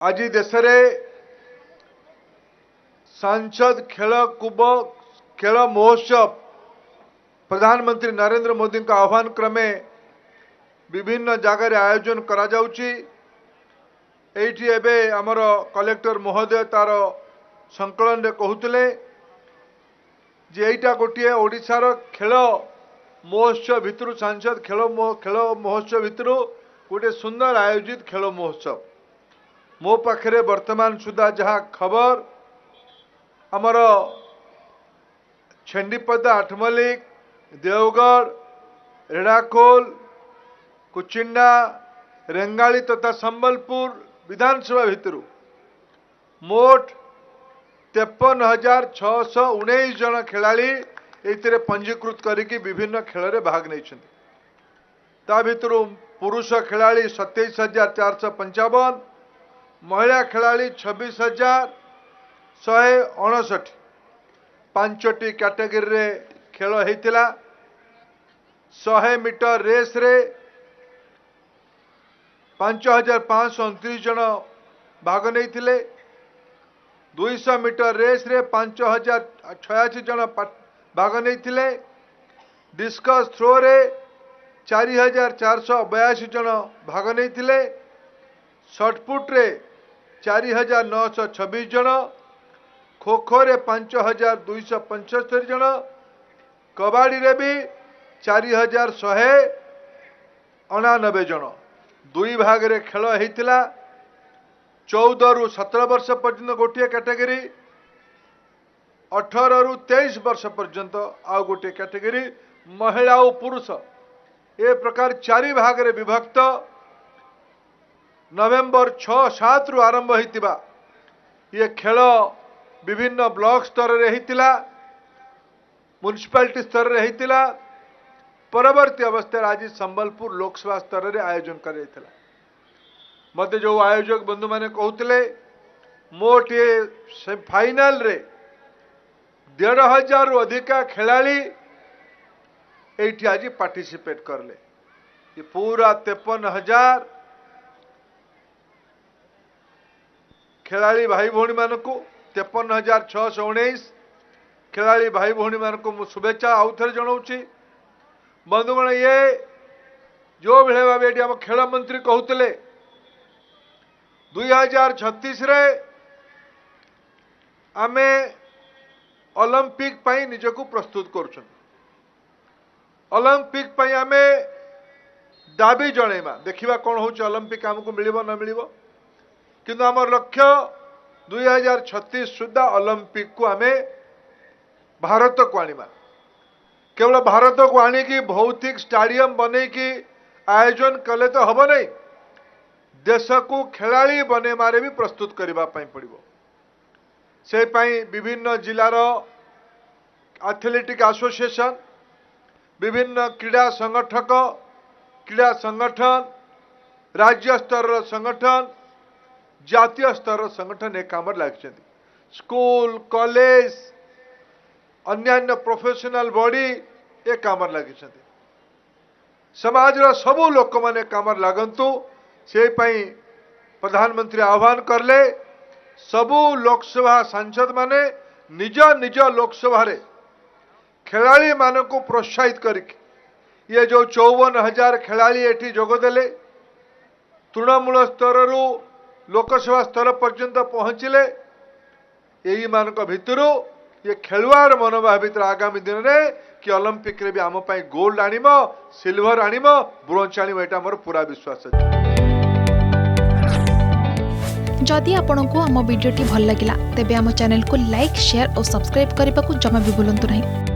आज देश में सांसद खेल महोत्सव प्रधानमंत्री नरेंद्र मोदी का आह्वान क्रमे विभिन्न जगार आयोजन करा जाउची। एठी एबे हमर कलेक्टर महोदय तार संकलन रे कहूतले जे एटा गोटे ओडिशार खेल महोत्सव भितर सांसद खेल महोत्सव भितर गोटे सुंदर आयोजित खेल महोत्सव। मो पाखरे वर्तमान सुधा जहाँ खबर आमर छेंडीपदा आठमल्लिक देवगढ़ रेढ़ाखोल कुचिंडा रेंगाली तथा संबलपुर विधानसभा भितर मोट 53,619 जन खिलाड़ी ये पंजीकृत करके विभिन्न खेल में भाग नहीं। ता भितर पुरुष खिलाड़ी 27,455, महिला खिलाड़ी 26,159। पांचटी कैटेगरी रे खेल होता। 100 मीटर रेस रे 5,529 जन भाग नहीं। 200 मीटर रेस रे 5,086 जन भाग नहीं। डिस्कस थ्रो रे 4,482 जन भाग नहीं। शॉटपुट रे 4,926 जन, खो खो रे 5,275 जन, कबाड़ी रे भी 4,199 जन। दुई भाग रे खेल होता। 14 रु 17 वर्ष पर्यंत गोटे कैटेगरी, 18 रु 23 वर्ष पर्यंत आउ गोटे कैटेगरी, महिला और पुरुष ए प्रकार 4 भाग रे विभक्त। नवेम्बर 6-7 रु आरंभ होता ये खेल विभिन्न ब्लॉक स्तर रे होता, म्युनिसिपालिटी स्तर रे होता। परवर्ती अवस्था आज संबलपुर लोकसभा स्तर रे आयोजन कर मत जो आयोजक बंधु माने कहते मोट ये फाइनल रे 1,500 रु अधिका खिलाड़ी ये आज पार्टिसिपेट करले। ये पूरा 53,000 खिलाड़ी भाई भौणी मान को 53,619 खिलाड़ी भाई भौणी मान को मु शुभेच्छा आउ थे जनाऊँगी। बंधुगण ये जो भाई भाव ये आम खेल मंत्री कहते 2036 रे आमे ओलंपिक पाई निजको प्रस्तुत कर ओलंपिक पाई आमे दाबी जणेमा देखिबा कौन होची ओलंपिक हमको मिलिबो न मिलिबो किंतु आम लक्ष्य 2036 सुधा ओलंपिक को आमे भारत को आनिबा। केवल भारत को आनिकी भौतिक स्टेडियम बने की आयोजन कले तो हम नहीं, देश को खिलाड़ी बने मारे भी प्रस्तुत करने पड़ो। से पाई विभिन्न जिलार एथलेटिक एसोसिएशन, विभिन्न क्रीड़ा संगठन, राज्य स्तर संगठन, जातीय स्तर संगठन एक काम लगे। स्कूल कॉलेज अन्यान्य प्रोफेशनल बॉडी एक काम लगे। समाज सबू लोक मैंने काम लगंतु से पाई प्रधानमंत्री आह्वान करले सबू लोकसभा सांसद माने निज निज लोकसभा रे खिलाड़ी मान को प्रोत्साहित करके ये जो 54,000 खिलाड़ी एठी जोगदेले तृणमूल स्तर रु लोकसभा स्तर पर्यंत पहुँचले। यही मान भितर ये खेलुआड़ मनोभाव भर आगामी दिन में कि ओलंपिक रे भी आम गोल्ड आनिब, सिल्वर आनिब, ब्रोंज आनिब, एटा मोर पूरा विश्वास है। जदि आपंक आम भिडी भल लगा तेब आम चैनल को लाइक, शेयर और सब्सक्राइब करने को जमा भी भूलु नहीं।